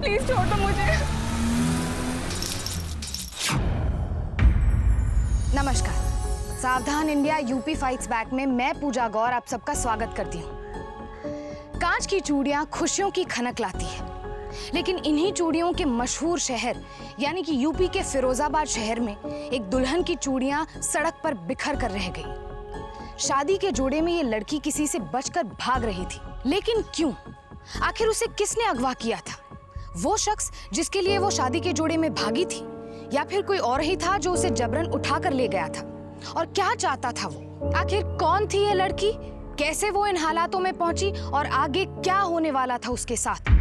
Please छोड़ दो मुझे। नमस्कार, सावधान इंडिया यूपी फाइट्स बैक में मैं पूजा गौर आप सबका स्वागत करती हूँ। कांच की चूड़ियां खुशियों की खनक लाती है, लेकिन इन्हीं चूड़ियों के मशहूर शहर यानी कि यूपी के फिरोजाबाद शहर में एक दुल्हन की चूड़ियां सड़क पर बिखर कर रह गई। शादी के जोड़े में ये लड़की किसी से बचकर भाग रही थी, लेकिन क्यों? आखिर उसे किसने अगवा किया था? वो शख्स जिसके लिए वो शादी के जोड़े में भागी थी, या फिर कोई और ही था जो उसे जबरन उठा कर ले गया था? और क्या चाहता था वो? आखिर कौन थी ये लड़की? कैसे वो इन हालातों में पहुंची और आगे क्या होने वाला था उसके साथ?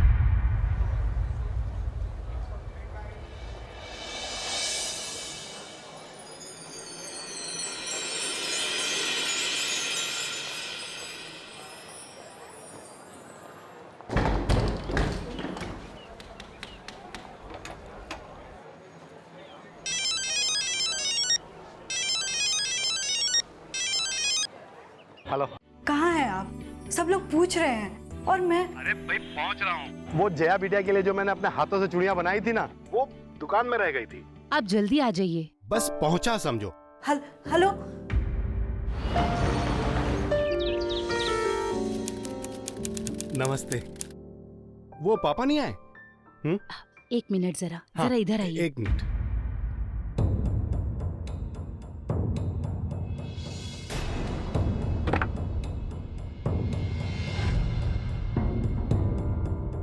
हेलो, कहाँ हैं आप? सब लोग पूछ रहे हैं और मैं। अरे भाई पहुंच रहा हूँ। वो जया बिटिया के लिए जो मैंने अपने हाथों से चूड़ियां बनाई थी ना, वो दुकान में रह गई थी। आप जल्दी आ जाइए। बस पहुंचा समझो। हेलो, नमस्ते। वो पापा नहीं आए? एक मिनट जरा हाँ, जरा इधर आइए। एक मिनट।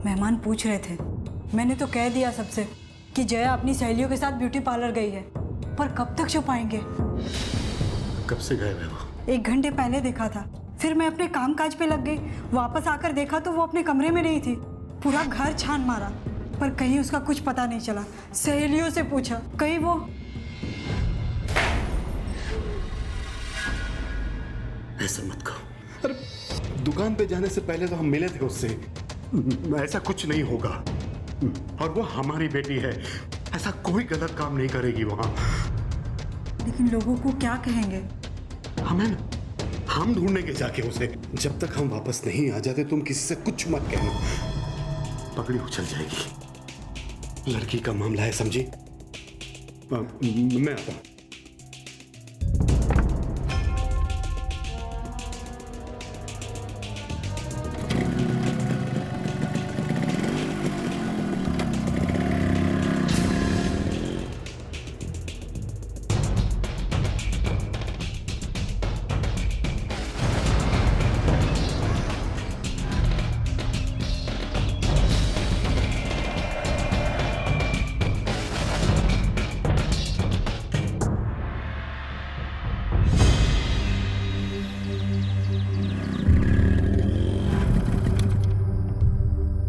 मेहमान पूछ रहे थे, मैंने तो कह दिया सबसे कि जया अपनी सहेलियों के साथ ब्यूटी पार्लर गई है, पर कब तक छुपाएंगे? कब से गए वो? 1 घंटे पहले देखा था, फिर मैं अपने काम काज पे लग गई। वापस आकर देखा तो वो अपने कमरे में नहीं थी। पूरा घर छान मारा, पर कहीं उसका कुछ पता नहीं चला। सहेलियों से पूछा, कहीं वो। ऐसा मत कहो। अरे दुकान पे जाने से पहले तो हम मिले थे उससे। ऐसा कुछ नहीं होगा, और वो हमारी बेटी है। ऐसा कोई गलत काम नहीं करेगी वहां। लेकिन लोगों को क्या कहेंगे? हम ढूंढेंगे जाके उसे। जब तक हम वापस नहीं आ जाते तुम किसी से कुछ मत कहना, पगड़ी उछल जाएगी। लड़की का मामला है, समझी? मैं आता हूं।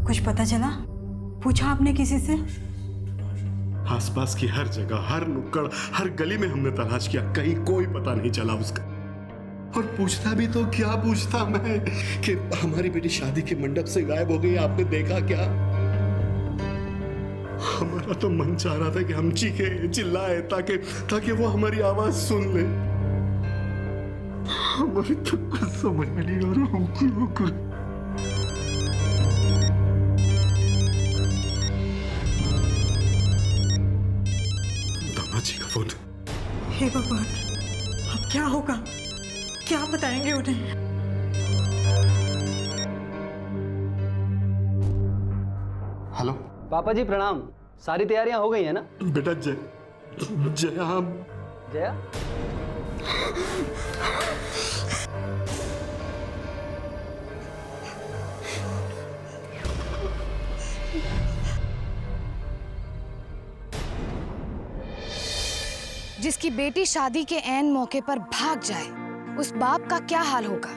कुछ पता चला? पूछा आपने किसी से? आसपास की हर जगह, हर नुक्कड़, हर गली में हमने तलाश किया, कहीं कोई पता नहीं चला उसका। और पूछता भी तो क्या पूछता मैं कि हमारी बेटी शादी के मंडप से गायब हो गई, आपने देखा क्या? हमारा तो मन चाह रहा था कि हम चीखे चिल्लाए ताकि वो हमारी आवाज सुन ले। हमारी तो कुछ समझ में नहीं आ रहा। हम क्या करें? दामाजी का फोन। हे भगवान, अब क्या होगा? क्या बताएंगे उन्हें? हेलो पापा जी प्रणाम। सारी तैयारियां हो गई है ना? बेटा, जया जया जिसकी बेटी शादी के ऐन मौके पर भाग जाए, उस बाप का क्या हाल होगा?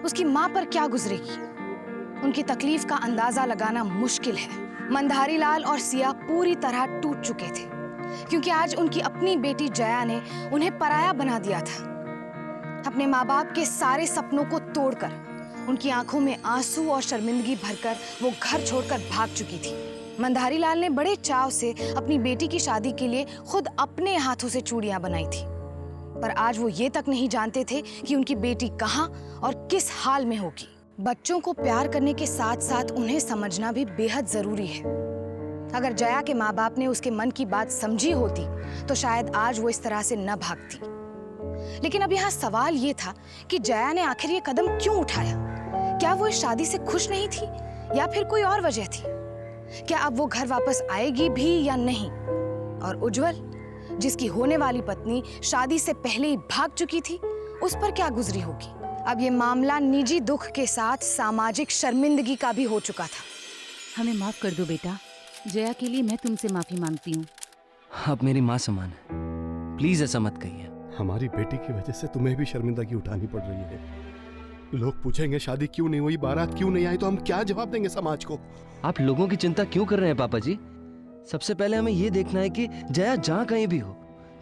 उसकी मां पर क्या गुजरेगी? उनकी तकलीफ का अंदाजा लगाना मुश्किल है। मंधारी लाल और सिया पूरी तरह टूट चुके थे, क्योंकि आज उनकी अपनी बेटी जया ने उन्हें पराया बना दिया था। अपने माँ बाप के सारे सपनों को तोड़कर, उनकी आंखों में आंसू और शर्मिंदगी भरकर वो घर छोड़कर भाग चुकी थी। मंधारी लाल ने बड़े चाव से अपनी बेटी की शादी के लिए खुद अपने हाथों से चूड़ियां बनाई थी, पर आज वो ये तक नहीं जानते थे कि उनकी बेटी कहाँ और किस हाल में होगी। बच्चों को प्यार करने के साथ साथ उन्हें समझना भी बेहद जरूरी है। अगर जया के माँ बाप ने उसके मन की बात समझी होती तो शायद आज वो इस तरह से न भागती। लेकिन अब यहाँ सवाल ये था कि जया ने आखिर ये कदम क्यों उठाया? क्या वो इस शादी से खुश नहीं थी या फिर कोई और वजह थी? क्या अब वो घर वापस आएगी भी या नहीं? और उज्जवल, जिसकी होने वाली पत्नी शादी से पहले ही भाग चुकी थी, उस पर क्या गुजरी होगी? अब ये मामला निजी दुख के साथ सामाजिक शर्मिंदगी का भी हो चुका था। हमें माफ कर दो बेटा। जया के लिए मैं तुमसे माफी मांगती हूँ। आप मेरी माँ समान है, प्लीज ऐसा मत कहिए। हमारी बेटी की वजह से तुम्हें भी शर्मिंदगी उठानी पड़ रही है। लोग पूछेंगे शादी क्यों नहीं हुई, बारात क्यों नहीं आई, तो हम क्या जवाब देंगे समाज को? आप लोगों की चिंता क्यों कर रहे हैं पापा जी? सबसे पहले हमें ये देखना है कि जया जहाँ कहीं भी हो,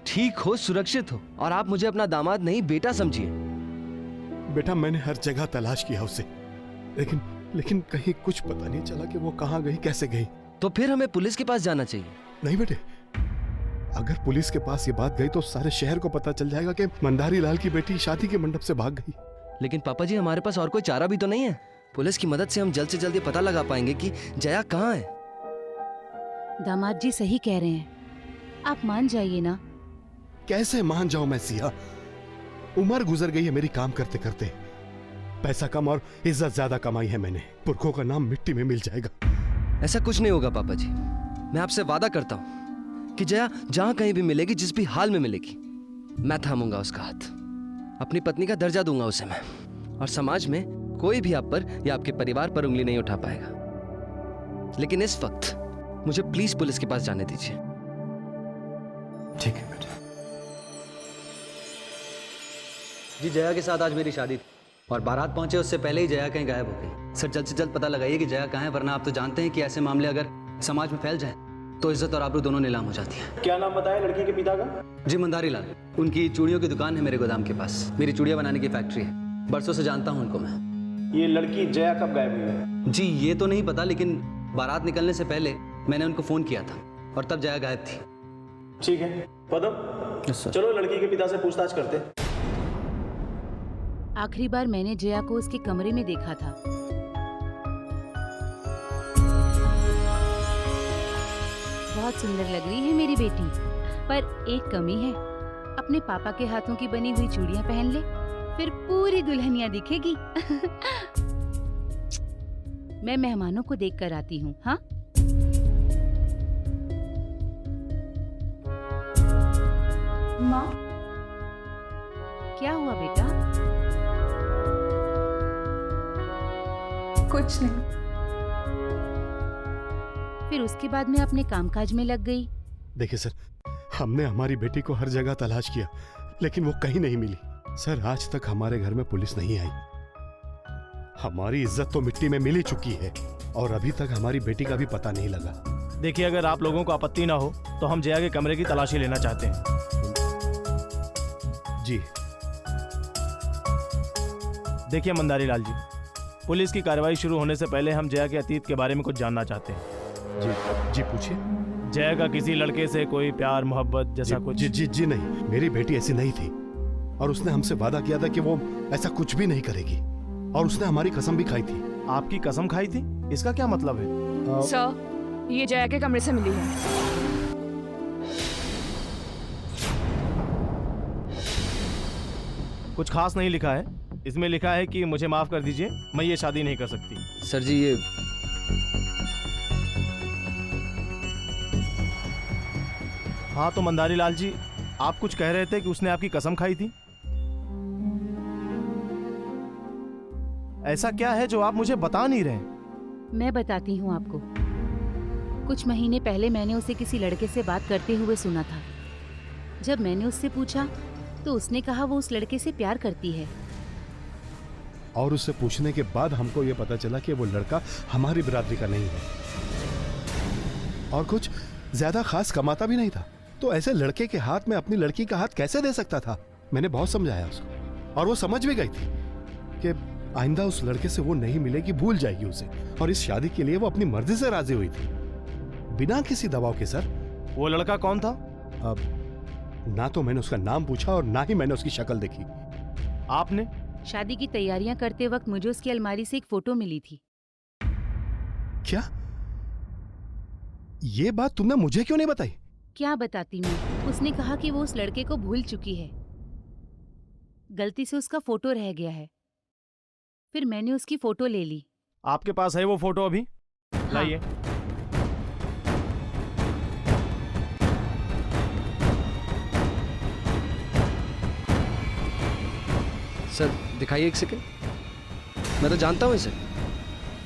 ठीक हो, सुरक्षित हो, और आप मुझे अपना दामाद नहीं बेटा समझिए। बेटा, मैंने हर जगह तलाश किया उसे, लेकिन कहीं कुछ पता नहीं चला कि वो कहाँ गई, कैसे गई। तो फिर हमें पुलिस के पास जाना चाहिए। नहीं बेटे, अगर पुलिस के पास ये बात गई तो सारे शहर को पता चल जाएगा कि मंदारी लाल की बेटी शादी के मंडप से भाग गई। लेकिन पापा जी, हमारे पास और कोई चारा भी तो नहीं है। पुलिस की मदद से हम जल्द से जल्द ये पता लगा पाएंगे कि जया कहाँ है। दामाद जी सही कह रहे हैं, आप मान जाइए ना। कैसे मान जाऊं मैं सिया? उम्र गुजर गई है मेरी काम करते करते। पैसा कम और इज्जत ज्यादा कमाई है मैंने। पुरखों का नाम मिट्टी में मिल जाएगा। ऐसा कुछ नहीं होगा पापा जी, मैं आपसे वादा करता हूँ कि जया जहाँ कहीं भी मिलेगी, जिस भी हाल में मिलेगी, मैं थामूंगा उसका हाथ। अपनी पत्नी का दर्जा दूंगा उसे मैं, और समाज में कोई भी आप पर या आपके परिवार पर उंगली नहीं उठा पाएगा। लेकिन इस वक्त मुझे प्लीज पुलिस के पास जाने दीजिए। ठीक है बेटा। जी, जया के साथ आज मेरी शादी थी और बारात पहुंचे उससे पहले ही जया कहीं गायब हो गई। सर, जल्द से जल्द पता लगाइए कि जया कहाँ है, वरना आप तो जानते हैं कि ऐसे मामले अगर समाज में फैल जाए तो इज्जत और आबरू दोनों नीलाम हो जाती है। क्या नाम बताया लड़की के पिता का? जी, मंदारी लाल। उनकी चूड़ियों की दुकान है मेरे गोदाम के पास। मेरी चूड़ियाँ बनाने की फैक्ट्री है। बरसों से जानता हूँ उनको मैं। ये लड़की जया कब गायब हुई है? जी, ये तो नहीं पता, लेकिन बारात निकलने से पहले मैंने उनको फोन किया था और तब जया गायब थी। ठीक है पदम, चलो लड़की के पिता से पूछताछ करते हैं। आखिरी बार मैंने जया को उसके कमरे में देखा था। बहुत सुंदर लग रही है मेरी बेटी, पर एक कमी है। अपने पापा के हाथों की बनी हुई चूड़ियां पहन ले, फिर पूरी दुल्हनिया दिखेगी। मैं मेहमानों को देख कर आती हूँ। हाँ, माँ, क्या हुआ बेटा? कुछ नहीं। फिर उसके बाद मैं अपने कामकाज में लग गई। देखिए सर, हमने हमारी बेटी को हर जगह तलाश किया, लेकिन वो कहीं नहीं मिली। सर, आज तक हमारे घर में पुलिस नहीं आई। हमारी इज्जत तो मिट्टी में मिल ही चुकी है और अभी तक हमारी बेटी का भी पता नहीं लगा। देखिए, अगर आप लोगों को आपत्ति ना हो तो हम जया के कमरे की तलाशी लेना चाहते हैं। जी। देखिए मंदारी लाल जी, पुलिस की कार्रवाई शुरू होने से पहले हम जया के अतीत के बारे में कुछ जानना चाहते हैं। जी पूछिए। जया का किसी लड़के से कोई प्यार मोहब्बत जैसा कुछ? जी नहीं, मेरी बेटी ऐसी नहीं थी और उसने हमसे वादा किया था कि वो ऐसा कुछ भी नहीं करेगी, और उसने हमारी कसम भी खाई थी। आपकी कसम खाई थी? इसका क्या मतलब है? सर, ये जया के कमरे से मिली है। कुछ खास नहीं लिखा है। इसमें लिखा है कि मुझे माफ कर दीजिए, मैं ये शादी नहीं कर सकती। सर जी, ये हाँ, तो मंदारी लाल जी, आप कुछ कह रहे थे कि उसने आपकी कसम खाई थी। ऐसा क्या है जो आप मुझे बता नहीं रहे? मैं बताती हूँ आपको। कुछ महीने पहले मैंने उसे किसी लड़के से बात करते हुए सुना था। जब मैंने उससे पूछा तो उसने कहा वो उस लड़के से प्यार करती है। और उससे पूछने के बाद हमको ये पता चला कि वो लड़का हमारी बिरादरी का नहीं है और कुछ ज्यादा खास कमाता भी नहीं था। तो ऐसे लड़के के हाथ में अपनी लड़की का हाथ कैसे दे सकता था? मैंने बहुत समझाया उसको और वो समझ भी गई थी कि आइंदा उस लड़के से वो नहीं मिलेगी, भूल जाएगी उसे, और इस शादी के लिए वो अपनी मर्जी से राजी हुई थी, बिना किसी दबाव के। सर, वो लड़का कौन था? अब ना तो मैंने उसका नाम पूछा और ना ही मैंने उसकी शक्ल देखी। आपने? शादी की तैयारियां करते वक्त मुझे उसकी अलमारी से एक फोटो मिली थी। क्या ये बात तुमने मुझे क्यों नहीं बताई? क्या बताती मैं? उसने कहा कि वो उस लड़के को भूल चुकी है, गलती से उसका फोटो रह गया है। फिर मैंने उसकी फोटो ले ली। आपके पास है वो फोटो अभी? लाइए। सर दिखाइए एक सेकंड। मैं तो जानता हूं इसे,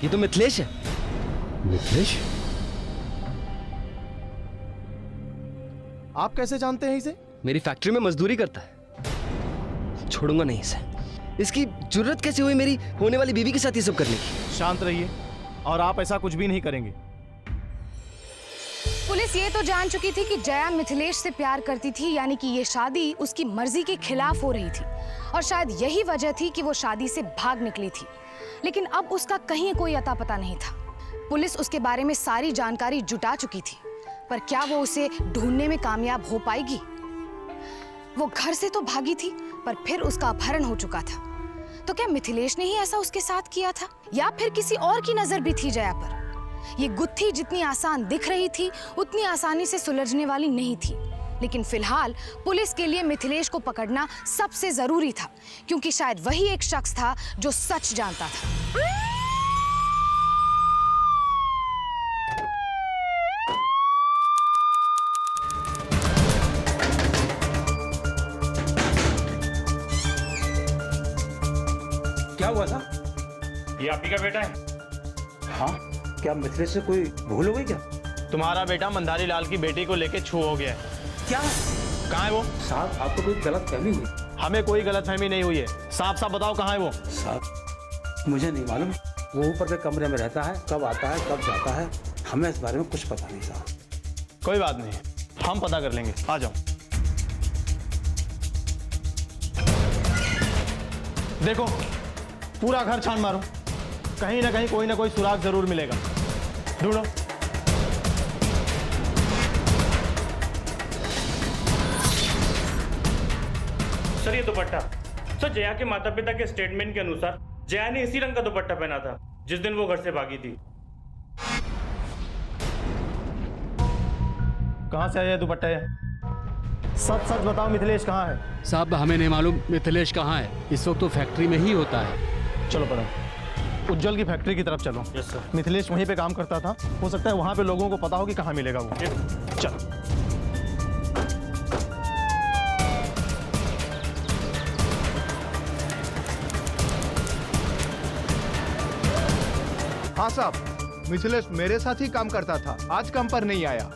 ये तो मिथिलेश है। मिथिलेश? आप कैसे जानते हैं इसे? मेरी फैक्ट्री में मजदूरी करता है। छोड़ूंगा नहीं इसे। इसकी जरूरत कैसे हुई मेरी होने वाली बीवी के साथ ये सब करने की? शांत रहिए और आप ऐसा कुछ भी नहीं करेंगे। पुलिस ये तो जान चुकी थी कि जया मिथिलेश से प्यार करती थी, यानी कि ये शादी उसकी मर्जी के खिलाफ हो रही थी और शायद यही वजह थी कि वो शादी से भाग निकली थी। लेकिन अब उसका कहीं कोई अता पता नहीं था। पुलिस उसके बारे में सारी जानकारी जुटा चुकी थी, पर क्या वो उसे ढूंढने में कामयाब हो पाएगी? वो घर से तो भागी थी, पर फिर उसका अपहरण हो चुका था। तो क्या मिथिलेश ने ही ऐसा उसके साथ किया था, या फिर किसी और की नजर भी थी जया पर? ये गुत्थी जितनी आसान दिख रही थी, उतनी आसानी से सुलझने वाली नहीं थी। लेकिन फिलहाल पुलिस के लिए मिथिलेश को पकड़ना सबसे जरूरी था, क्योंकि शायद वही एक शख्स था जो सच जानता था। क्या हुआ था? ये आप ही का बेटा है? हाँ, क्या मिथिलेश से कोई भूल हो गई क्या? तुम्हारा बेटा मंदारी लाल की बेटी को लेके छू हो गया है। क्या? कहाँ है वो? साहब, आपको कोई गलत फहमी हुई? हमें कोई गलतफहमी नहीं हुई है। साफ साफ बताओ कहाँ है वो? साहब, मुझे नहीं मालूम। वो ऊपर के कमरे में रहता है, कब आता है कब जाता है, हमें इस बारे में कुछ पता नहीं साहब। कोई बात नहीं, हम पता कर लेंगे। आ जाओ। देखो, पूरा घर छान मारो, कहीं ना कहीं कोई ना कोई सुराग जरूर मिलेगा। ढूंढो। सर, ये दुपट्टा सर जया के माता पिता के स्टेटमेंट के अनुसार जया ने इसी रंग का दुपट्टा पहना था जिस दिन वो घर से भागी थी। कहाँ से आया ये दुपट्टा? है सच सच बताओ, मिथिलेश कहाँ है? साहब हमें नहीं मालूम मिथिलेश कहाँ है। इस वक्त तो फैक्ट्री में ही होता है। चलो पढ़ो, उज्जवल की फैक्ट्री की तरफ चलो। Yes sir. मिथिलेश वहीं पे काम करता था, हो सकता है वहां पे लोगों को पता हो कि कहाँ मिलेगा वो। चलो। हाँ साहब, मिथिलेश मेरे साथ ही काम करता था, आज काम पर नहीं आया।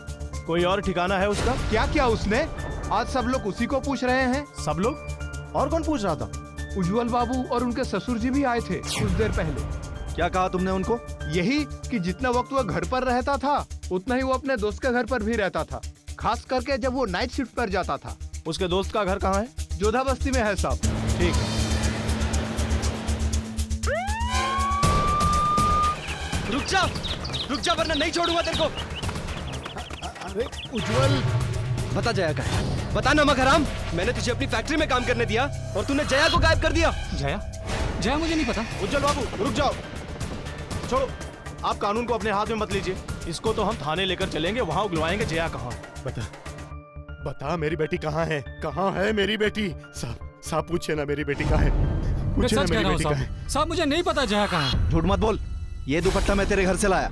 कोई और ठिकाना है उसका? क्या किया उसने? आज सब लोग उसी को पूछ रहे हैं। सब लोग? और कौन पूछ रहा था? उज्जवल बाबू और उनके ससुर जी भी आए थे कुछ देर पहले। क्या कहा तुमने उनको? यही कि जितना वक्त वो घर पर रहता था उतना ही वो अपने दोस्त के घर पर भी रहता था, खास करके जब वो नाइट शिफ्ट पर जाता था। उसके दोस्त का घर कहाँ है? जोधा बस्ती में है साहब। ठीक है। रुक जा वरना नहीं छोड़ूंगा तेरे को। अरे उज्जवल, बता जया का है, बता नमक हराम। मैंने तुझे अपनी फैक्ट्री में काम करने दिया और तूने जया को गायब कर दिया। जया मुझे नहीं पता। उज्जवल बाबू रुक जाओ, छोड़ो। आप कानून को अपने हाथ में मत लीजिए। इसको तो हम थाने लेकर चलेंगे, वहां उगलवाएंगे जया कहाँ। बता मेरी बेटी कहाँ है? कहाँ है मेरी बेटी? साहब पूछे ना मेरी बेटी कहाँ है? पूछे ना मेरी बेटी कहाँ है? साहब मुझे नहीं पता जया कहाँ है। झूठ मत बोल, ये दुपट्टा मैं तेरे घर से लाया।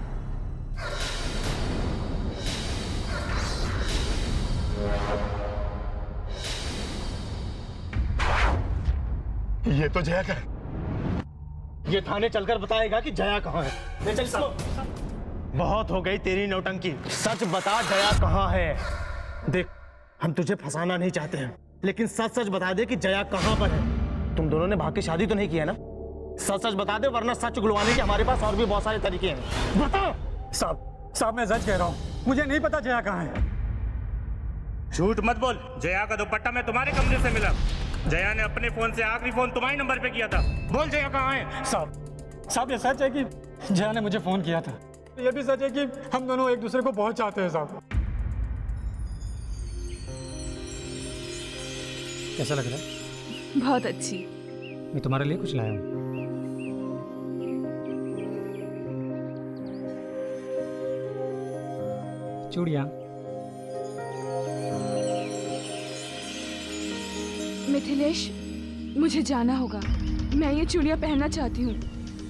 ये तो जया का है। ये थाने चलकर बताएगा कि जया कहाँ है। ले चल इसको। बहुत हो गई तेरी नौटंकी, सच बता जया कहाँ है। देख, हम तुझे फंसाना नहीं चाहते हैं, लेकिन सच सच बता दे कि जया कहाँ पर है। तुम दोनों ने भाग के शादी तो नहीं की है ना? सच सच बता दे, वरना सच उगलवाने के हमारे पास और भी बहुत सारे तरीके हैं। बता। साहब मैं सच कह रहा हूँ, मुझे नहीं पता जया कहाँ है। झूठ मत बोल। जया का दुपट्टा मैं तुम्हारे कमरे से मिला। जया ने अपने फोन से आखिरी फोन तुम्हारे नंबर पे किया था। बोल जया कहाँ है? साहब ये सच है कि जया ने मुझे फोन किया था। ये भी सच है कि हम दोनों एक दूसरे को बहुत चाहते हैं साहब। कैसा लग रहा है? बहुत अच्छी। मैं तुम्हारे लिए कुछ लाया हूँ। चूड़ियाँ। मिथिलेश, मुझे जाना होगा। मैं ये चूड़ियाँ पहनना चाहती हूँ,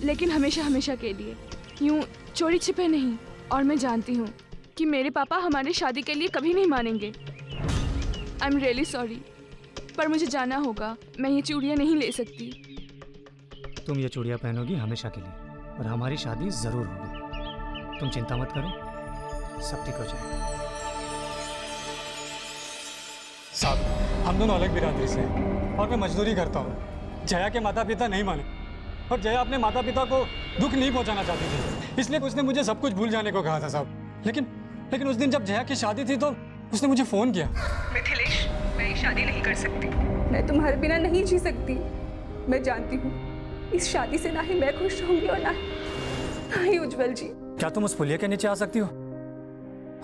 लेकिन हमेशा हमेशा के लिए, यूँ चोरी छिपे नहीं। और मैं जानती हूँ कि मेरे पापा हमारी शादी के लिए कभी नहीं मानेंगे। आई एम रियली सॉरी, पर मुझे जाना होगा। मैं ये चूड़ियाँ नहीं ले सकती। तुम ये चूड़ियाँ पहनोगी हमेशा के लिए, और हमारी शादी ज़रूर होगी। तुम चिंता मत करो, सब ठीक हो जाएगा। साहब, हम दोनों अलग बिरादरी से हैं और मैं मजदूरी करता हूँ। जया के माता पिता नहीं माने, और जया अपने माता पिता को दुख नहीं पहुँचाना चाहती थी, इसलिए उसने मुझे सब कुछ भूल जाने को कहा था साहब। लेकिन उस दिन जब जया की शादी थी तो उसने मुझे फ़ोन किया। मिथिलेश, मैं ये शादी नहीं कर सकती। मैं तुम्हारे बिना नहीं जी सकती। मैं जानती हूँ इस शादी से ना ही मैं खुश रहूंगी और ना ही उज्जवल जी। क्या तुम उस पुलिया के नीचे आ सकती हो?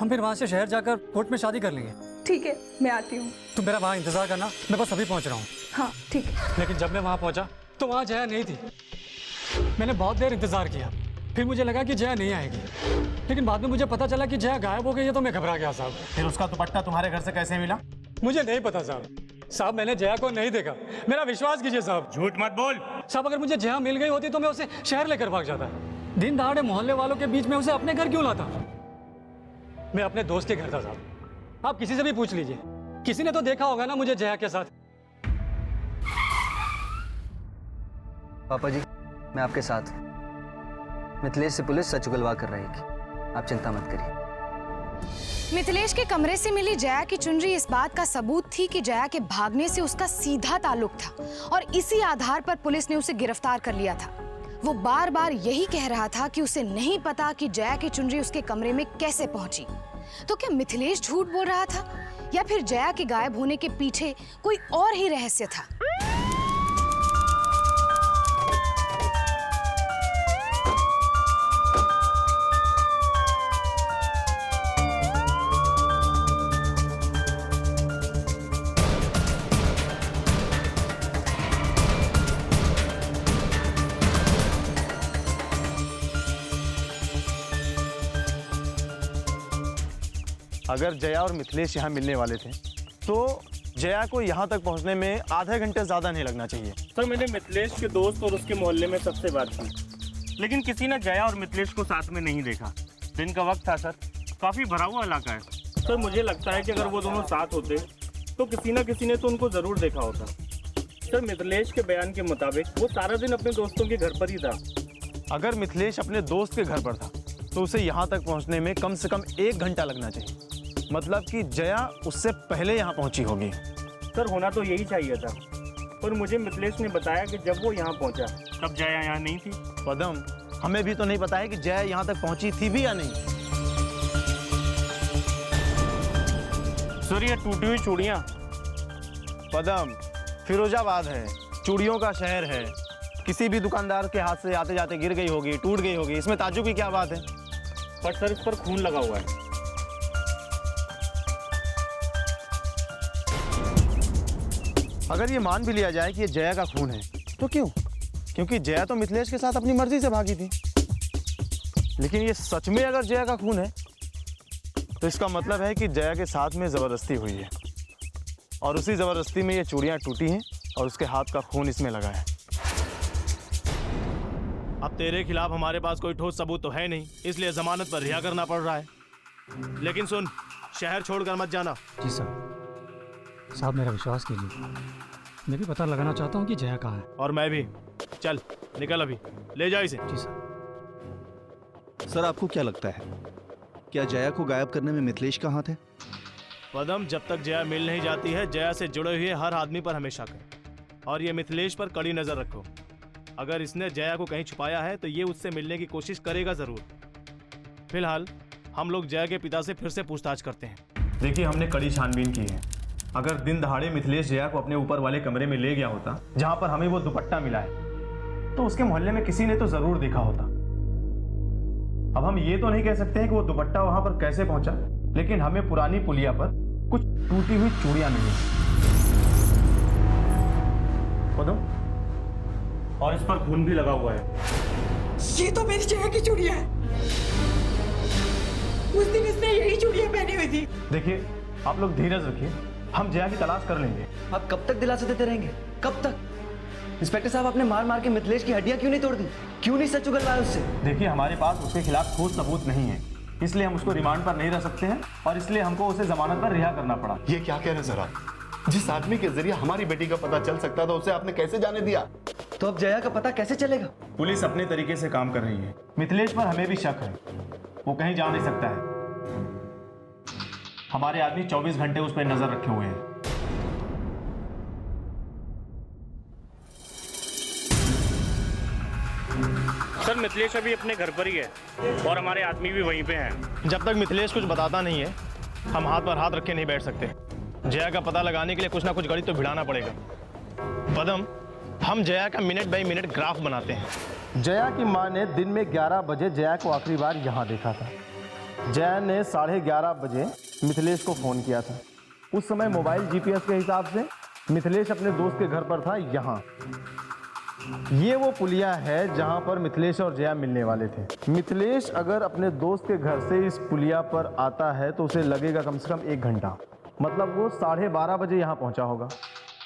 हम फिर वहाँ से शहर जाकर कोर्ट में शादी कर लेंगे। ठीक है, मैं आती हूँ। तुम मेरा वहाँ इंतजार करना, मैं बस अभी पहुँच रहा हूँ। हाँ ठीक है। लेकिन जब मैं वहाँ पहुँचा तो वहाँ जया नहीं थी। मैंने बहुत देर इंतजार किया, फिर मुझे लगा कि जया नहीं आएगी, लेकिन बाद में मुझे पता चला कि जया गायब हो गई है, तो मैं घबरा गया साहब। फिर उसका दुपट्टा तुम्हारे घर से कैसे मिला? मुझे नहीं पता साहब, मैंने जया को नहीं देखा। मेरा विश्वास कीजिए साहब। झूठ मत बोल साहब, अगर मुझे जया मिल गई होती तो मैं उसे शहर लेकर भाग जाता। दिन दहाड़े मोहल्ले वालों के बीच में उसे अपने घर क्यों लाता? मैं अपने दोस्त के घर था साहब। आप किसी से भी पूछ लीजिए, किसी ने तो देखा होगा ना मुझे जया के साथ। पापा जी, मैं आपके साथ हूं। मिथिलेश से पुलिस सच उगलवा कर रहेगी, आप चिंता मत करिए। मिथिलेश के कमरे से मिली जया की चुनरी इस बात का सबूत थी कि जया के भागने से उसका सीधा ताल्लुक था, और इसी आधार पर पुलिस ने उसे गिरफ्तार कर लिया था। वो बार बार यही कह रहा था कि उसे नहीं पता कि जया की चुनरी उसके कमरे में कैसे पहुंची। तो क्या मिथिलेश झूठ बोल रहा था, या फिर जया के गायब होने के पीछे कोई और ही रहस्य था? अगर जया और मिथिलेश यहाँ मिलने वाले थे तो जया को यहाँ तक पहुँचने में आधे घंटे ज़्यादा नहीं लगना चाहिए। सर, मैंने मिथिलेश के दोस्त और उसके मोहल्ले में सबसे बात की, लेकिन किसी ने जया और मिथिलेश को साथ में नहीं देखा। दिन का वक्त था सर, काफ़ी भरा हुआ इलाका है। सर, मुझे लगता है कि अगर वो दोनों साथ होते तो किसी न किसी ने तो उनको ज़रूर देखा होता। सर, मिथिलेश के बयान के मुताबिक वो सारा दिन अपने दोस्तों के घर पर ही था। अगर मिथिलेश अपने दोस्त के घर पर था तो उसे यहाँ तक पहुँचने में कम से कम 1 घंटा लगना चाहिए। मतलब कि जया उससे पहले यहाँ पहुँची होगी। सर, होना तो यही चाहिए था, पर मुझे मिथिलेश ने बताया कि जब वो यहाँ पहुँचा तब जया यहाँ नहीं थी। पदम, हमें भी तो नहीं पता है कि जया यहाँ तक पहुँची थी भी या नहीं। सर, ये टूटी हुई चूड़ियाँ। पदम, फिरोजाबाद है, चूड़ियों का शहर है। किसी भी दुकानदार के हाथ से आते जाते गिर गई होगी, टूट गई होगी, इसमें ताज्जुब की क्या बात है? पर सर, इस पर खून लगा हुआ है। अगर ये मान भी लिया जाए कि ये जया का खून है तो क्यों? क्योंकि जया तो मिथिलेश के साथ अपनी मर्जी से भागी थी। लेकिन ये सच में अगर जया का खून है तो इसका मतलब है कि जया के साथ में ज़बरदस्ती हुई है, और उसी ज़बरदस्ती में ये चूड़ियाँ टूटी हैं और उसके हाथ का खून इसमें लगा है। अब तेरे खिलाफ हमारे पास कोई ठोस सबूत तो है नहीं, इसलिए जमानत पर रिहा करना पड़ रहा है। लेकिन सुन, शहर छोड़कर मत जाना। जी साहब, मेरा विश्वास कीजिए, मैं भी पता लगाना चाहता हूँ कि जया कहाँ है। और मैं भी। चल निकल, अभी ले जाओ इसे। जी सर। सर, आपको क्या लगता है, क्या जया को गायब करने में मिथिलेश कहाँ थे? पदम, जब तक जया मिल नहीं जाती है, जया से जुड़े हुए हर आदमी पर हमेशा कर, और ये मिथिलेश पर कड़ी नजर रखो। अगर इसने जया को कहीं छुपाया है तो ये उससे मिलने की कोशिश करेगा जरूर। फिलहाल हम लोग जया के पिता से फिर से पूछताछ करते हैं। देखिए, हमने कड़ी छानबीन की है। अगर दिन दहाड़े मिथिलेश जया को अपने ऊपर वाले कमरे में ले गया होता जहां पर हमें वो दुपट्टा मिला है, तो उसके मोहल्ले में किसी ने तो जरूर देखा होता। अब हम ये तो नहीं कह सकते हैं कि वो दुपट्टा वहां पर कैसे पहुंचा, लेकिन हमें पुरानी पुलिया पर कुछ टूटी हुई चूड़ियां मिली। और इस पर खून भी लगा हुआ है। ये तो मेरी जया की चूड़ियां है। उस दिन इसने यही चूड़ियां पहनी हुई थी। देखिए आप लोग धीरज रखिए, हम जया की तलाश कर लेंगे। आप कब तक दिलासा देते रहेंगे? कब तक? इंस्पेक्टर साहब, आपने मार मार के मिथिलेश की हड्डियां क्यों नहीं तोड़ दी? क्यों नहीं सच उगलवाया उससे? देखिए हमारे पास उसके खिलाफ ठोस सबूत नहीं है, इसलिए हम उसको रिमांड पर नहीं रख सकते हैं और इसलिए हमको उसे जमानत पर रिहा करना पड़ा। ये क्या कह रहे हैं सर आप? जिस आदमी के जरिए हमारी बेटी का पता चल सकता था उसे आपने कैसे जाने दिया? तो अब जया का पता कैसे चलेगा? पुलिस अपने तरीके से काम कर रही है। मिथिलेश पर हमें भी शक है, वो कहीं जा नहीं सकता है। हमारे आदमी 24 घंटे उस पर नजर रखे हुए हैं। सर मिथिलेश अभी अपने घर पर ही है और हमारे आदमी भी वहीं पे हैं। जब तक मिथिलेश कुछ बताता नहीं है, हम हाथ पर हाथ रख के नहीं बैठ सकते। जया का पता लगाने के लिए कुछ ना कुछ गणित तो भिड़ाना पड़ेगा। पदम, हम जया का मिनट बाई मिनट ग्राफ बनाते हैं। जया की मां ने दिन में 11 बजे जया को आखिरी बार यहाँ देखा था। जया ने 11:30 बजे मिथिलेश को फ़ोन किया था। उस समय मोबाइल जीपीएस के हिसाब से मिथिलेश अपने दोस्त के घर पर था यहाँ। ये वो पुलिया है जहाँ पर मिथिलेश और जया मिलने वाले थे। मिथिलेश अगर अपने दोस्त के घर से इस पुलिया पर आता है तो उसे लगेगा कम से कम 1 घंटा, मतलब वो 12:30 बजे यहाँ पहुँचा होगा।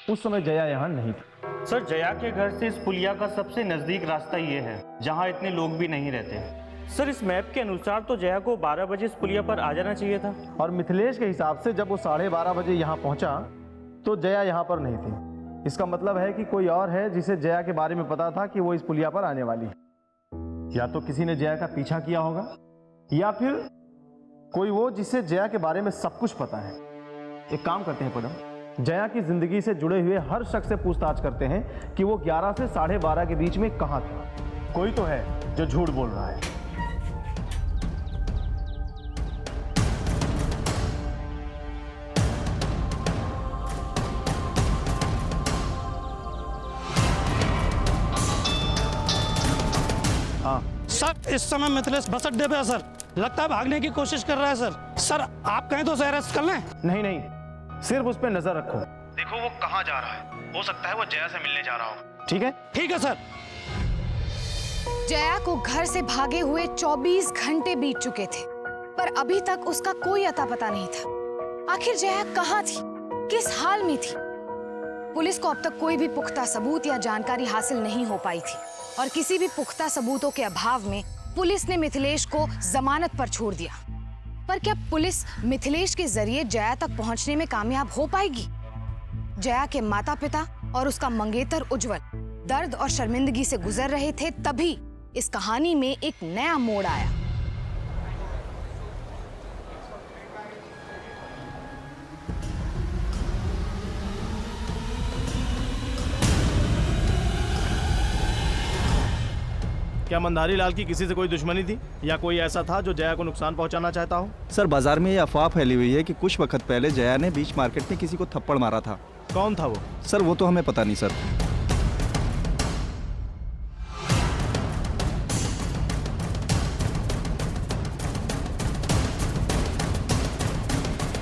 उस समय जया यहाँ नहीं थी। सर जया के घर से इस पुलिया का सबसे नजदीक रास्ता ये है जहाँ इतने लोग भी नहीं रहते। सर इस मैप के अनुसार तो जया को 12 बजे इस पुलिया पर आ जाना चाहिए था। और मिथिलेश के हिसाब से जब वो 12:30 बजे यहाँ पहुँचा तो जया यहाँ पर नहीं थी। इसका मतलब है कि कोई और है जिसे जया के बारे में पता था कि वो इस पुलिया पर आने वाली है। या तो किसी ने जया का पीछा किया होगा या फिर कोई वो जिसे जया के बारे में सब कुछ पता है। एक काम करते हैं पदम, जया की जिंदगी से जुड़े हुए हर शख्स से पूछताछ करते हैं कि वो 11 से 12:30 के बीच में कहाँ था। कोई तो है जो झूठ बोल रहा है। सर इस समय मिथिलेश बस अड्डे पे है सर, लगता है भागने की कोशिश कर रहा है सर। सर आप कहें तो उसे अरेस्ट कर लें। नहीं नहीं, सिर्फ उस पर नजर रखो। देखो वो कहाँ जा रहा है, हो सकता है वो जया से मिलने जा रहा हो। ठीक है? ठीक है सर। जया को घर से भागे हुए 24 घंटे बीत चुके थे, पर अभी तक उसका कोई अता पता नहीं था। आखिर जया कहाँ थी, किस हाल में थी? पुलिस को अब तक कोई भी पुख्ता सबूत या जानकारी हासिल नहीं हो पाई थी और किसी भी पुख्ता सबूतों के अभाव में पुलिस ने मिथिलेश को जमानत पर छोड़ दिया। पर क्या पुलिस मिथिलेश के जरिए जया तक पहुंचने में कामयाब हो पाएगी? जया के माता पिता और उसका मंगेतर उज्जवल दर्द और शर्मिंदगी से गुजर रहे थे, तभी इस कहानी में एक नया मोड़ आया। क्या मंदारी लाल की किसी से कोई दुश्मनी थी या कोई ऐसा था जो जया को नुकसान पहुंचाना चाहता हो? सर बाजार में ये अफवाह फैली हुई है कि कुछ वक्त पहले जया ने बीच मार्केट में किसी को थप्पड़ मारा था। कौन था वो? सर वो तो हमें पता नहीं सर।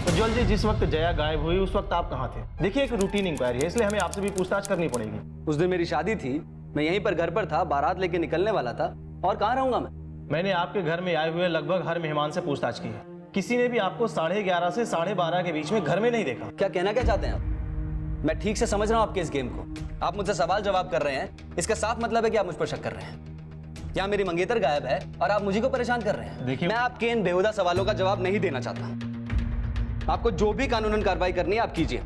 उज्जवल जी, जिस वक्त जया गायब हुई उस वक्त आप कहाँ थे? देखिए एक रूटीन इंक्वायरी है, इसलिए हमें आपसे भी पूछताछ करनी पड़ेगी। उस दिन मेरी शादी थी, मैं यहीं पर घर पर था, बारात लेके निकलने वाला था, और कहाँ रहूंगा मैं? मैंने आपके घर में आए हुए लगभग हर मेहमान से पूछताछ की है, किसी ने भी आपको 11:30 से 12:30 के बीच में घर में नहीं देखा। क्या कहना क्या चाहते हैं आप? मैं ठीक से समझ रहा हूँ आपके इस गेम को। आप मुझसे सवाल जवाब कर रहे हैं, इसका साफ मतलब है कि आप मुझ पर शक कर रहे हैं। क्या मेरी मंगेतर गायब है और आप मुझे को परेशान कर रहे हैं? देखिए मैं आपके इन बेहुदा सवालों का जवाब नहीं देना चाहता। आपको जो भी कानूनन कार्रवाई करनी है आप कीजिए,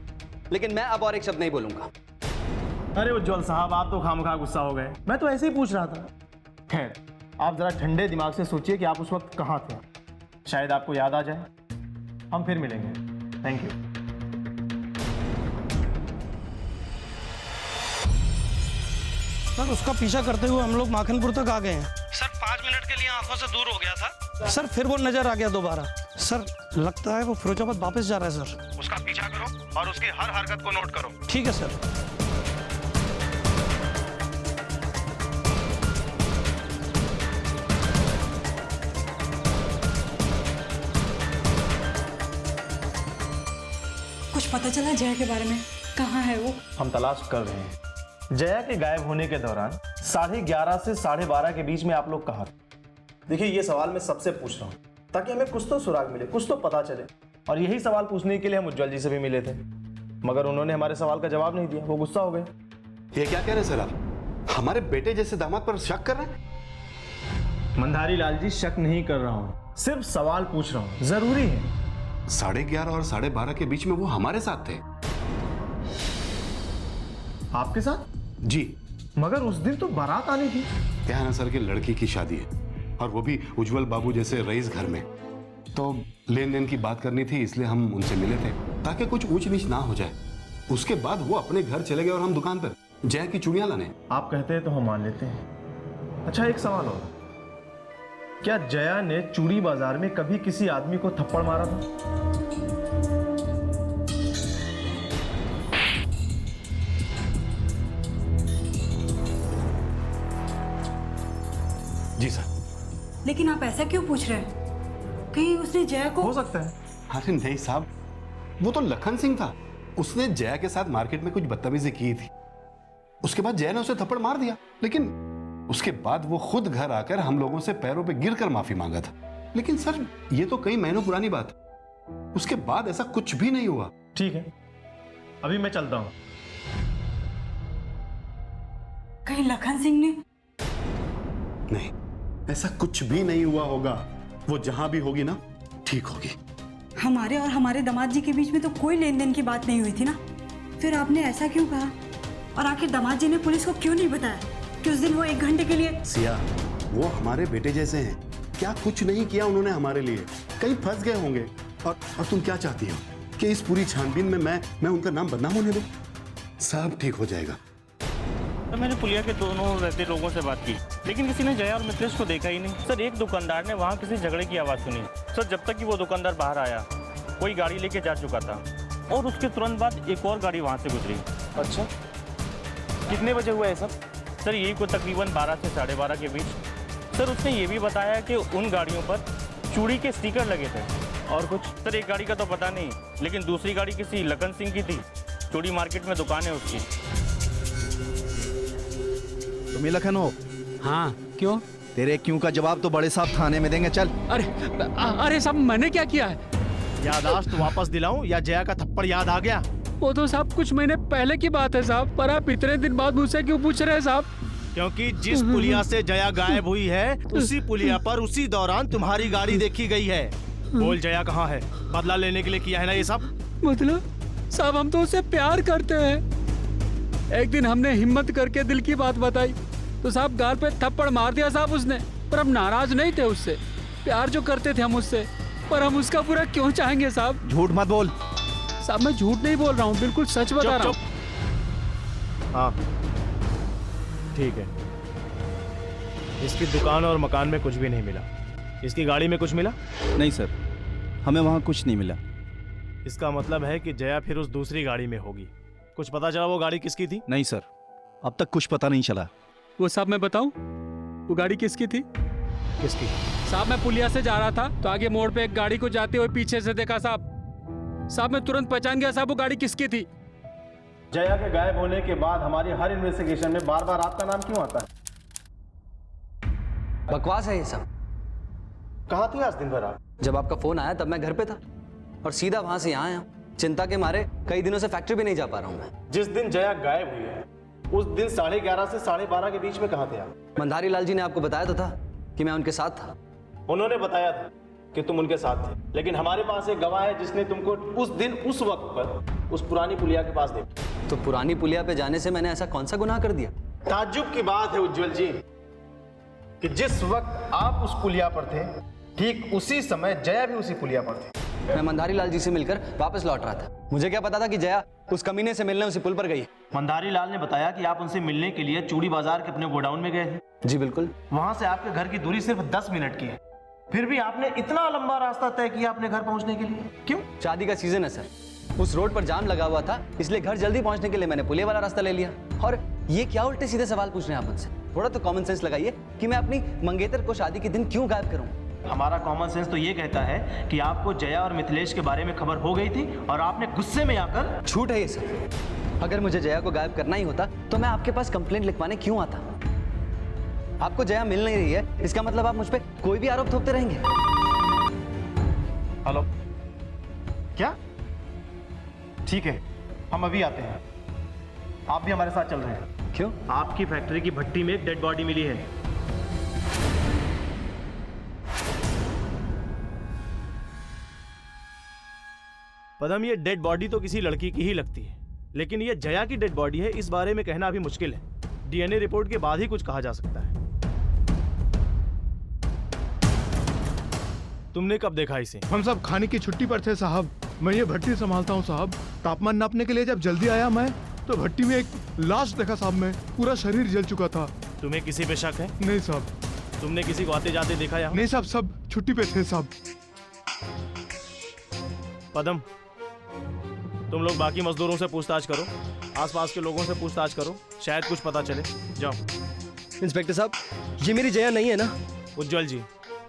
लेकिन मैं अब और एक शब्द नहीं बोलूंगा। अरे उज्जवल साहब, आप तो खामखा गुस्सा हो गए, मैं तो ऐसे ही पूछ रहा था। खैर, आप जरा ठंडे दिमाग से सोचिए कि आप उस वक्त कहाँ थे, शायद आपको याद आ जाए। हम फिर मिलेंगे। Thank you. सर उसका पीछा करते हुए हम लोग माखनपुर तक आ गए हैं सर। 5 मिनट के लिए आंखों से दूर हो गया था सर, फिर वो नजर आ गया दोबारा। सर लगता है वो फिरोजाबाद वापस जा रहा है सर। उसका पीछा करो और उसकी हर हरकत को नोट करो। ठीक है सर। कुछ पता चला जया के बारे में? कहाँ है वो? हम तलाश कर रहे हैं। जया के गायब होने के दौरान 11:30 से 12:30 के बीच में आप लोग कहाँ थे? देखिए ये सवाल मैं सबसे पूछ रहा हूँ, ताकि हमें कुछ तो सुराग मिले, कुछ तो पता चले। और यही सवाल पूछने के लिए हम उज्जवल जी से भी मिले थे, मगर उन्होंने हमारे सवाल का जवाब नहीं दिया। वो गुस्सा हो गए। ये क्या कह रहे हैं सर आप? हमारे बेटे जैसे दामाद पर शक कर रहे हैं? मंधारी लाल जी, शक नहीं कर रहा हूं, सिर्फ सवाल पूछ रहा हूं। जरूरी है। 11:30 और 12:30 के बीच में वो हमारे साथ थे। आपके साथ? जी। मगर उस दिन तो बारात आनी थी। क्या है ना सर कि लड़की की शादी है, और वो भी उज्जवल बाबू जैसे रईस घर में, तो लेन देन की बात करनी थी, इसलिए हम उनसे मिले थे ताकि कुछ ऊंच नीच ना हो जाए। उसके बाद वो अपने घर चले गए और हम दुकान पर जया की चूड़ियां लाने। आप कहते हैं तो हम मान लेते हैं। अच्छा, एक सवाल और, क्या जया ने चूड़ी बाजार में कभी किसी आदमी को थप्पड़ मारा था? जी सर। लेकिन आप ऐसा क्यों पूछ रहे हैं? कहीं उसने जया को? हो सकता है। अरे नहीं साहब, वो तो लखन सिंह था। उसने जया के साथ मार्केट में कुछ बदतमीजी की थी, उसके बाद जया ने उसे थप्पड़ मार दिया, लेकिन उसके बाद वो खुद घर आकर हम लोगों से पैरों पे गिरकर माफी मांगा था। लेकिन सर, ये तो कई महीनों पुरानी बात है, उसके बाद ऐसा कुछ भी नहीं हुआ। ठीक है, अभी मैं चलता हूं। कहीं लखन सिंह ने? नहीं, ऐसा कुछ भी नहीं हुआ होगा। वो जहां भी होगी ना, ठीक होगी। हमारे और हमारे दामाद जी के बीच में तो कोई लेन देन की बात नहीं हुई थी ना, फिर आपने ऐसा क्यों कहा? और आखिर दामाद जी ने पुलिस को क्यों नहीं बताया कि उस दिन वो 1 घंटे के लिए? सिया, वो हमारे बेटे जैसे हैं, क्या कुछ नहीं किया उन्होंने हमारे लिए? कहीं फंस गए होंगे। और तुम क्या चाहती हो कि इस पूरी छानबीन में मैं उनका नाम बदनाम होने दूं? सब ठीक हो जाएगा। तो मैंने पुलिया के दोनों रहते लोगों से बात की, लेकिन किसी ने जया और मिथिलेश को देखा ही नहीं। सर, एक दुकानदार ने वहाँ किसी झगड़े की आवाज़ सुनी। सर, जब तक कि वो दुकानदार बाहर आया, कोई गाड़ी लेके जा चुका था, और उसके तुरंत बाद एक और गाड़ी वहाँ से गुजरी। अच्छा, कितने बजे हुआ है सब? सर, यही को तकरीबन 12 से 12:30 के बीच। सर, उसने ये भी बताया कि उन गाड़ियों पर चूड़ी के स्टिकर लगे थे। और कुछ? सर, एक गाड़ी का तो पता नहीं, लेकिन दूसरी गाड़ी किसी लखन सिंह की थी। चूड़ी मार्केट में दुकान है उसकी। तुम ही लखन हो? हाँ, क्यों? तेरे क्यों का जवाब तो बड़े साहब थाने में देंगे। चल। अरे साहब, मैंने क्या किया है? याददाश्त वापस दिलाऊं या जया का थप्पड़ याद आ गया? वो तो साहब कुछ महीने पहले की बात है साहब, पर आप इतने दिन बाद मुझसे क्यों पूछ रहे हैं साहब? क्योंकि जिस पुलिया से जया गायब हुई है, उसी पुलिया पर उसी दौरान तुम्हारी गाड़ी देखी गई है। बोल, जया कहाँ है? बदला लेने के लिए किया है ना ये सब? मतलब साहब, हम तो उससे प्यार करते हैं। एक दिन हमने हिम्मत करके दिल की बात बताई तो साहब गाल पे थप्पड़ मार दिया साहब उसने। पर हम नाराज नहीं थे उससे, प्यार जो करते थे हम उससे, पर हम उसका पूरा क्यों चाहेंगे साहब? झूठ मत बोल। साहब, मैं झूठ नहीं बोल रहा हूँ, बिल्कुल सच बता रहा हूँ। हाँ ठीक है। इसकी दुकान और मकान में कुछ भी नहीं मिला। इसकी गाड़ी में कुछ मिला? नहीं सर, हमें वहाँ कुछ नहीं मिला। इसका मतलब है कि जया फिर उस दूसरी गाड़ी में होगी। कुछ पता चला वो गाड़ी किसकी थी? नहीं सर, अब तक कुछ पता नहीं चला। वो साहब मैं बताऊं, वो गाड़ी किसकी थी? किसकी? साहब, मैं पुलिया से जा रहा था तो आगे मोड़ पे एक गाड़ी को जाते हुए पीछे से देखा साहब। मैं तुरंत पहचान गया साहब वो गाड़ी किसकी थी। जया के गायब होने के बाद हमारी हर इन्वेस्टिगेशन में बार बार आपका नाम क्यों आता है? बकवास है ये सब। कहाँ थे आज दिन भर आप? जब आपका फोन आया तब मैं घर पे था, और सीधा वहां से यहाँ आया। चिंता के मारे कई दिनों से फैक्ट्री भी नहीं जा पा रहा हूँ मैं। जिस दिन जया गायब हुई है, उस दिन 11:30 से 12:30 के बीच में कहाँ थे आप? मंधारी लाल जी ने आपको बताया तो था कि मैं उनके साथ था। उन्होंने बताया था कि तुम उनके साथ थे, लेकिन हमारे पास एक गवाह है जिसने तुमको उस दिन उस वक्त पर उस पुरानी पुलिया के पास देखा। तो पुरानी पुलिया पे जाने से मैंने ऐसा कौन सा गुनाह कर दिया? ताज्जुब की बात है उज्जवल जी कि जिस वक्त आप उस पुलिया पर थे, ठीक उसी समय जया भी उसी पुलिया पर थी। मैं मंधारी लाल जी से मिलकर वापस लौट रहा था। मुझे क्या पता था कि जया उस कमीने से मिलने उसी पुल पर गई। मंधारी लाल ने बताया कि आप उनसे मिलने के लिए चूड़ी बाजार के अपने गोडाउन में गए थे। जी बिल्कुल। वहां से आपके घर की दूरी सिर्फ 10 मिनट की है, फिर भी आपने इतना लंबा रास्ता तय किया अपने घर पहुंचने के लिए, क्यों? शादी का सीजन है सर, उस रोड पर जाम लगा हुआ था, इसलिए घर जल्दी पहुंचने के लिए मैंने पुलिया वाला रास्ता ले लिया। और ये क्या उल्टे सीधे सवाल पूछ रहे हैं आप मुझसे? थोड़ा तो कॉमन सेंस लगाइए कि मैं अपनी मंगेतर को शादी के दिन क्यों गायब करूं? हमारा कॉमन सेंस तो ये कहता है कि आपको जया और मिथिलेश के बारे में खबर हो गई थी और आपने गुस्से में आकर। झूठ है ये सर। अगर मुझे जया को गायब करना ही होता तो मैं आपके पास कंप्लेंट लिखवाने क्यों आता? आपको जया मिल नहीं रही है, इसका मतलब आप मुझ पे कोई भी आरोप थोपते रहेंगे। हेलो, क्या? ठीक है, हम अभी आते हैं। आप भी हमारे साथ चल रहे हैं। क्यों? आपकी फैक्ट्री की भट्टी में एक डेड बॉडी मिली है। पदम, ये डेड बॉडी तो किसी लड़की की ही लगती है, लेकिन ये जया की डेड बॉडी है, इस बारे में कहना अभी मुश्किल है। डीएनए रिपोर्ट के बाद ही कुछ कहा जा सकता है। तुमने कब देखा इसे? हम सब खाने की छुट्टी पर थे साहब। मैं ये भट्टी संभालता हूँ साहब। तापमान नापने के लिए जब जल्दी आया मैं, तो भट्टी में एक लाश देखा साहब। मैं पूरा शरीर जल चुका था। तुम्हें किसी पे शक है? नहीं साहब। तुमने किसी को आते जाते देखा यहाँ? नहीं साहब, सब छुट्टी पे थे साहब। पदम, तुम लोग बाकी मजदूरों से पूछताछ करो, आसपास के लोगों से पूछताछ करो, शायद कुछ पता चले। जाओ। इंस्पेक्टर साहब, ये मेरी जया नहीं है ना? उज्जवल जी,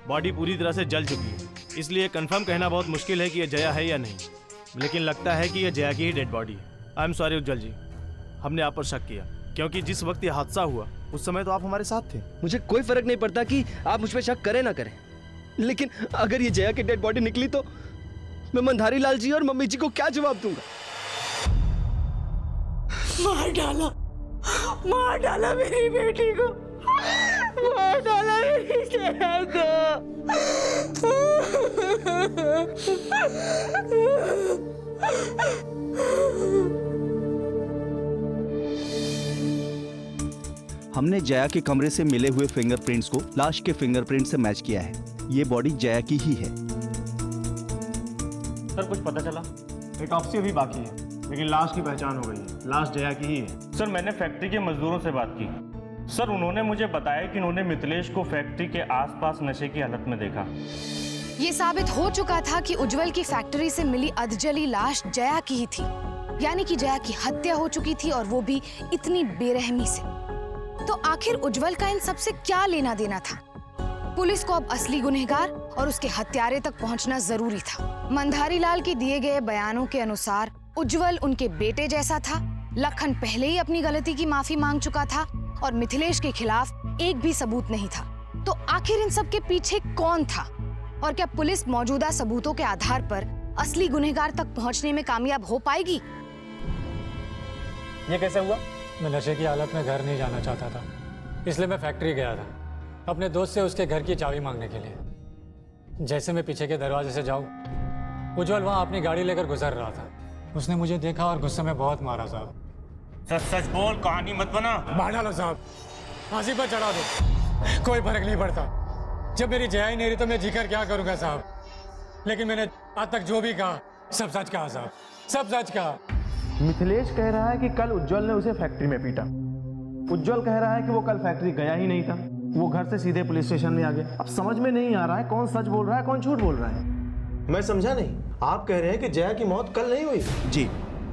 बॉडी पूरी तरह से जल चुकी है, इसलिए कंफर्म कहना बहुत मुश्किल है कि यह जया है या नहीं, लेकिन लगता है कि यह जया की ही डेड बॉडी है। आई एम सॉरी उज्जवल जी, हमने आप पर शक किया, क्योंकि जिस वक्त यह हादसा हुआ उस समय तो आप हमारे साथ थे। मुझे कोई फर्क नहीं पड़ता कि आप मुझ पर शक करें ना करें, लेकिन अगर ये जया की डेड बॉडी निकली तो मैं मंधारी लाल जी और मम्मी जी को क्या जवाब दूंगा? मार डाला मेरी बेटी को, मार डाला मेरी जया हमने जया के कमरे से मिले हुए फिंगरप्रिंट्स को लाश के फिंगरप्रिंट से मैच किया है। ये बॉडी जया की ही है। सर, कुछ पता चला? ऑटोप्सी अभी बाकी है, लेकिन लाश की पहचान हो गई है। लाश जया की ही है। सर, मैंने फैक्ट्री के मजदूरों से बात की। सर, उन्होंने मुझे बताया कि उन्होंने मिथिलेश को फैक्ट्री के आसपास नशे की हालत में देखा। ये साबित हो चुका था कि उज्जवल की फैक्ट्री से मिली अधजली लाश जया की ही थी, यानी कि जया की हत्या हो चुकी थी, और वो भी इतनी बेरहमी से। तो आखिर उज्जवल का इन सबसे क्या लेना देना था? पुलिस को अब असली गुनहगार और उसके हत्यारे तक पहुंचना जरूरी था। मंधारी लाल के दिए गए बयानों के अनुसार उज्जवल उनके बेटे जैसा था। लखन पहले ही अपनी गलती की माफी मांग चुका था और मिथिलेश के खिलाफ एक भी सबूत नहीं था। तो आखिर इन सब के पीछे कौन था, और क्या पुलिस मौजूदा सबूतों के आधार पर असली गुनहगार तक पहुंचने में कामयाब हो पाएगी? ये कैसे हुआ? मैं नशे की हालत में घर नहीं जाना चाहता था, इसलिए मैं फैक्ट्री गया था अपने दोस्त से उसके घर की चाबी मांगने के लिए। जैसे मैं पीछे के दरवाजे से जाऊं, उज्जवल वहां अपनी गाड़ी लेकर गुजर रहा था। उसने मुझे देखा और गुस्से में बहुत मारा साहब। सच सच बोल, कहानी मत बना। मार डालो साहब, फांसी पर चढ़ा दो, कोई फर्क नहीं पड़ता। जब मेरी जया ही नहीं रही तो मैं जीकर क्या करूंगा साहब? लेकिन मैंने आज तक जो भी कहा सब सच कहा साहब, सब सच कहा। मिथिलेश कह रहा है कि कल उज्जवल ने उसे फैक्ट्री में पीटा। उज्जवल कह रहा है कि वो कल फैक्ट्री गया ही नहीं था, वो घर से सीधे पुलिस स्टेशन में आ गया। अब समझ में नहीं आ रहा है कौन सच बोल रहा है कौन झूठ बोल रहा है। मैं समझा नहीं, आप कह रहे हैं कि जया की मौत कल नहीं हुई? जी,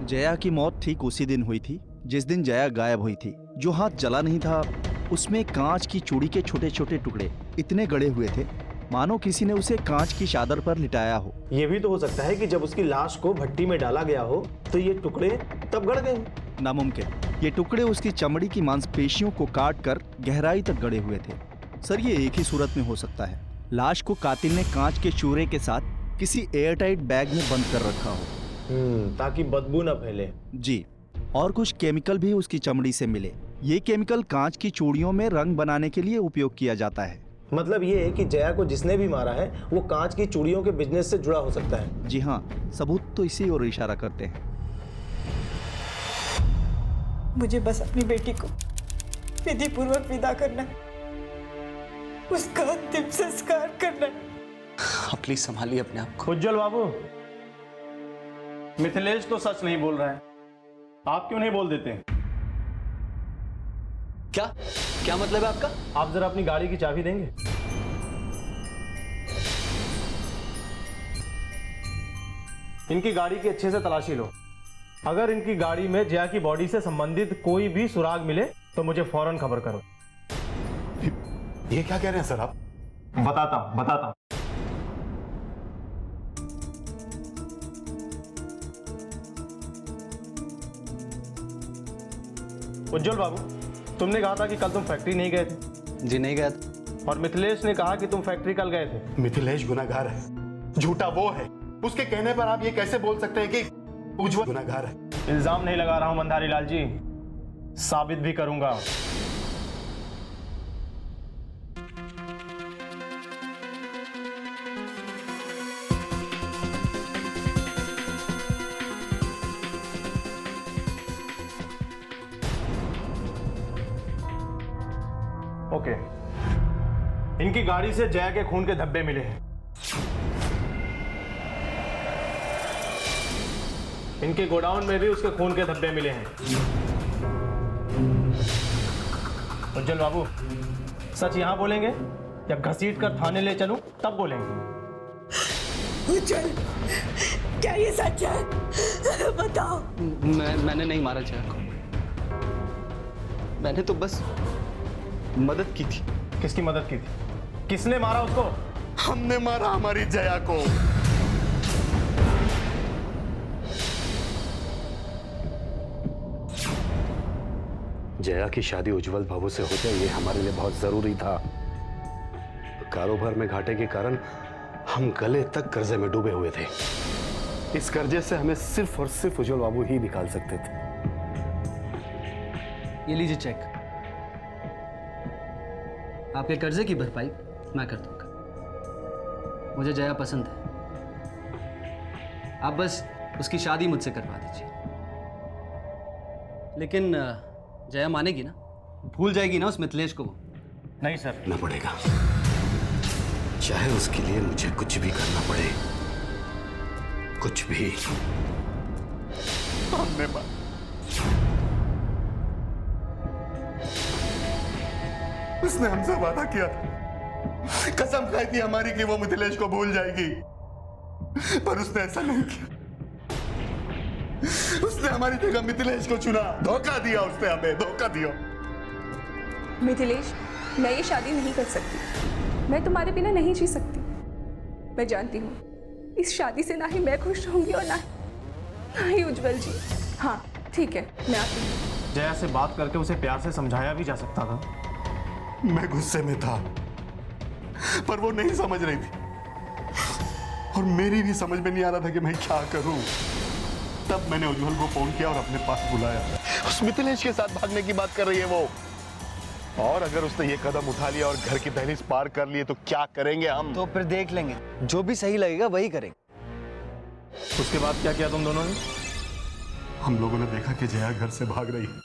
जया की मौत ठीक उसी दिन हुई थी जिस दिन जया गायब हुई थी। जो हाथ जला नहीं था उसमें कांच की चूड़ी के छोटे छोटे टुकड़े इतने गड़े हुए थे मानो किसी ने उसे कांच की चादर पर लिटाया हो। ये भी तो हो सकता है कि जब उसकी लाश को भट्टी में डाला गया हो तो ये टुकड़े तब गड़ गए। नामुमकिन, ये टुकड़े उसकी चमड़ी की मांसपेशियों को काट कर गहराई तक गड़े हुए थे। सर, ये एक ही सूरत में हो सकता है। लाश को कातिल ने कांच के चूरे के साथ किसी एयरटाइट बैग में बंद कर रखा हो, ताकि बदबू न फैले। जी, और कुछ केमिकल भी उसकी चमड़ी से मिले। ये केमिकल कांच की चूड़ियों में रंग बनाने के लिए उपयोग किया जाता है। मतलब ये है कि जया को जिसने भी मारा है वो कांच की चूड़ियों के बिजनेस से जुड़ा हो सकता है। जी हाँ, सबूत तो इसी ओर इशारा करते हैं। मुझे बस अपनी बेटी को विधि पूर्वक विदा करना, उसका अंतिम संस्कार करना। प्लीज संभालिए अपने आप को। उज्जवल बाबू, मिथिलेश तो सच नहीं बोल रहा है, आप क्यों नहीं बोल देते? क्या मतलब है आपका? आप जरा अपनी गाड़ी की चाबी देंगे? इनकी गाड़ी की अच्छे से तलाशी लो। अगर इनकी गाड़ी में जया की बॉडी से संबंधित कोई भी सुराग मिले तो मुझे फौरन खबर करो। ये क्या कह रहे हैं सर आप? बताता हूं। उज्जवल बाबू, तुमने कहा था कि कल तुम फैक्ट्री नहीं गए थे। जी नहीं गया था। और मिथिलेश ने कहा कि तुम फैक्ट्री कल गए थे। मिथिलेश गुनहगार है, झूठा वो है। उसके कहने पर आप ये कैसे बोल सकते हैं कि उज्जवल गुनहगार है? इल्जाम नहीं लगा रहा हूं मंधारी लाल जी, साबित भी करूंगा। ओके, इनकी गाड़ी से जया के खून के धब्बे मिले हैं। इनके गोडाउन में भी उसके खून के धब्बे मिले हैं। उज्जवल बाबू, सच यहां बोलेंगे या घसीट कर थाने ले चलूं तब बोलेंगे? उज्जवल, क्या ये सच है? बताओ। मैंने नहीं मारा जया को। मैंने तो बस मदद की थी। किसकी मदद की थी? किसने मारा उसको? हमने मारा हमारी जया को। जया की शादी उज्जवल बाबू से हो जाए, ये हमारे लिए बहुत जरूरी था। कारोबार में घाटे के कारण हम गले तक कर्जे में डूबे हुए थे। इस कर्जे से हमें सिर्फ और सिर्फ उज्जवल बाबू ही निकाल सकते थे। ये लीजिए चेक। आपके कर्जे की भरपाई मैं कर दूंगा। मुझे जया पसंद है, आप बस उसकी शादी मुझसे करवा दीजिए। लेकिन जया मानेगी ना? भूल जाएगी ना उस मिथिलेश को? नहीं सर। ना पड़ेगा, चाहे उसके लिए मुझे कुछ भी करना पड़े, कुछ भी। हमने उसने हमसे वादा किया था, कसम खाई थी हमारी कि वो मिथिलेश को भूल जाएगी, पर उसने ऐसा नहीं किया। उसने हमारी जगह मिथिलेश को चुना। धोखा दिया उसने हमें, धोखा दिया। मिथिलेश, मैं ये शादी नहीं कर सकती। मैं तुम्हारे बिना नहीं जी सकती। मैं जानती हूँ इस शादी से ना ही मैं खुश रहूंगी और ना ही उज्जवल जी। हाँ ठीक है, मैं आती हूँ। जया से बात करके उसे प्यार से समझाया भी जा सकता था। मैं गुस्से में था, पर वो नहीं समझ रही थी, और मेरी भी समझ में नहीं आ रहा था कि मैं क्या करूं। तब मैंने उज्जवल को फोन किया और अपने पास बुलाया। उस मिथिलेश के साथ भागने की बात कर रही है वो, और अगर उसने ये कदम उठा लिया और घर की दहलीज पार कर लिए तो क्या करेंगे हम? तो फिर देख लेंगे, जो भी सही लगेगा वही करेंगे। उसके बाद क्या किया तुम दोनों ने? हम लोगों ने देखा कि जया घर से भाग रही है।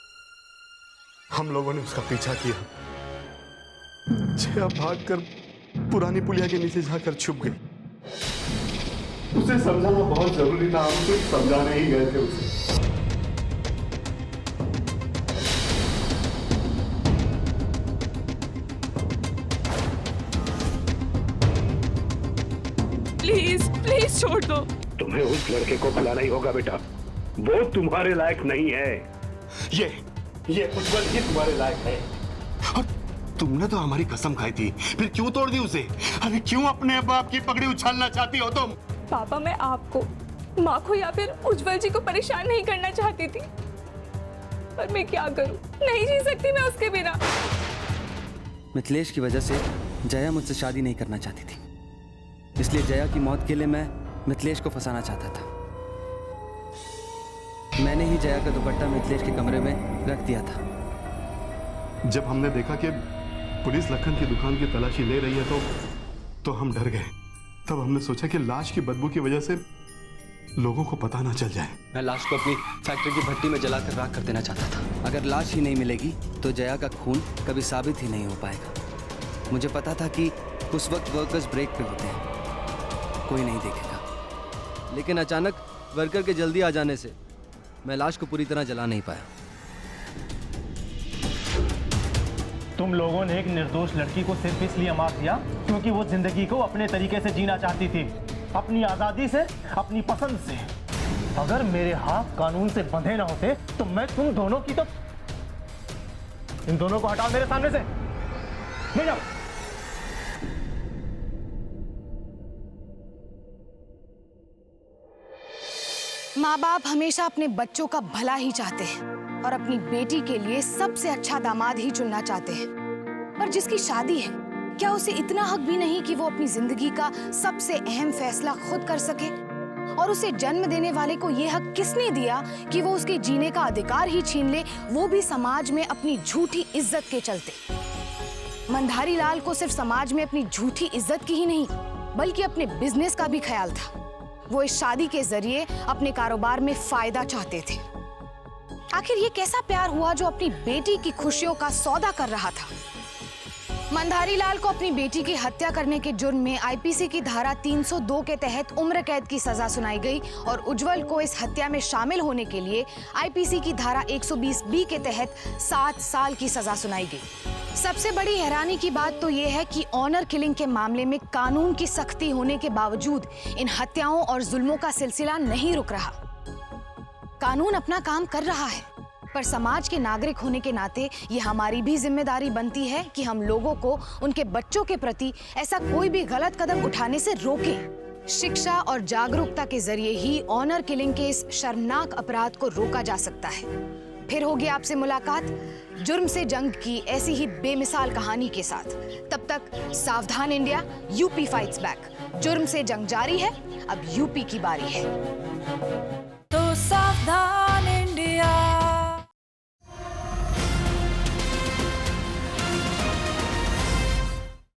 हम लोगों ने उसका पीछा किया। जया भागकर पुरानी पुलिया के नीचे जाकर छुप गई। उसे समझाना बहुत जरूरी था, हम सिर्फ समझाने ही गए थे उसे। प्लीज प्लीज छोड़ दो। तुम्हें उस लड़के को बुलाना ही होगा बेटा, वो तुम्हारे लायक नहीं है। ये उज्जवल ही तुम्हारे लायक है। और तुमने तो हमारी कसम खाई थी, फिर क्यों तोड़ दी उसे? अरे क्यों अपने बाप की पगड़ी उछालना चाहती हो तुम? पापा, मैं आपको, माँ को या फिर उज्जवल जी को परेशान नहीं करना चाहती थी, पर मैं क्या करूं? नहीं जी सकती मैं उसके बिना। मिथिलेश की वजह से जया मुझसे शादी नहीं करना चाहती थी, इसलिए जया की मौत के लिए मैं मिथिलेश को फंसाना चाहता था। मैंने ही जया का दुपट्टा मिथिलेश के कमरे में रख दिया था। जब हमने देखा कि पुलिस लखन की दुकान की तलाशी ले रही है तो हम डर गए। तब हमने सोचा कि लाश की बदबू की वजह से लोगों को पता ना चल जाए। मैं लाश को अपनी फैक्ट्री की भट्टी में जलाकर राख कर देना चाहता था। अगर लाश ही नहीं मिलेगी तो जया का खून कभी साबित ही नहीं हो पाएगा। मुझे पता था कि उस वक्त वर्कर्स ब्रेक पे होते हैं, कोई नहीं देखेगा। लेकिन अचानक वर्कर के जल्दी आ जाने से मैं लाश को पूरी तरह जला नहीं पाया। तुम लोगों ने एक निर्दोष लड़की को सिर्फ इसलिए मार दिया क्योंकि वो जिंदगी को अपने तरीके से जीना चाहती थी, अपनी आजादी से, अपनी पसंद से। अगर मेरे हाथ कानून से बंधे ना होते तो मैं तुम दोनों की तो इन दोनों को हटाओ मेरे सामने से। ले जाओ। माँ बाप हमेशा अपने बच्चों का भला ही चाहते हैं और अपनी बेटी के लिए सबसे अच्छा दामाद ही चुनना चाहते हैं, पर जिसकी शादी है क्या उसे इतना हक भी नहीं कि वो अपनी जिंदगी का सबसे अहम फैसला खुद कर सके? और उसे जन्म देने वाले को ये हक किसने दिया कि वो उसके जीने का अधिकार ही छीन ले, वो भी समाज में अपनी झूठी इज्जत के चलते? मंधारी लाल को सिर्फ समाज में अपनी झूठी इज्जत की ही नहीं बल्कि अपने बिजनेस का भी ख्याल था। वो इस शादी के जरिए अपने कारोबार में फायदा चाहते थे। आखिर ये कैसा प्यार हुआ जो अपनी बेटी की खुशियों का सौदा कर रहा था? मंधारी लाल को अपनी बेटी की हत्या करने के जुर्म में आईपीसी की धारा 302 के तहत उम्र कैद की सजा सुनाई गई और उज्जवल को इस हत्या में शामिल होने के लिए आईपीसी की धारा 120B के तहत 7 साल की सजा सुनाई गई। सबसे बड़ी हैरानी की बात तो ये है कि ऑनर किलिंग के मामले में कानून की सख्ती होने के बावजूद इन हत्याओं और जुल्मों का सिलसिला नहीं रुक रहा। कानून अपना काम कर रहा है, पर समाज के नागरिक होने के नाते ये हमारी भी जिम्मेदारी बनती है कि हम लोगों को उनके बच्चों के प्रति ऐसा कोई भी गलत कदम उठाने से रोकें। शिक्षा और जागरूकता के जरिए ही ऑनर किलिंग के इस शर्मनाक अपराध को रोका जा सकता है। फिर होगी आपसे मुलाकात जुर्म से जंग की ऐसी ही बेमिसाल कहानी के साथ। तब तक सावधान इंडिया, यूपी फाइट्स बैक। जुर्म से जंग जारी है, अब यूपी की बारी है। तो सावधान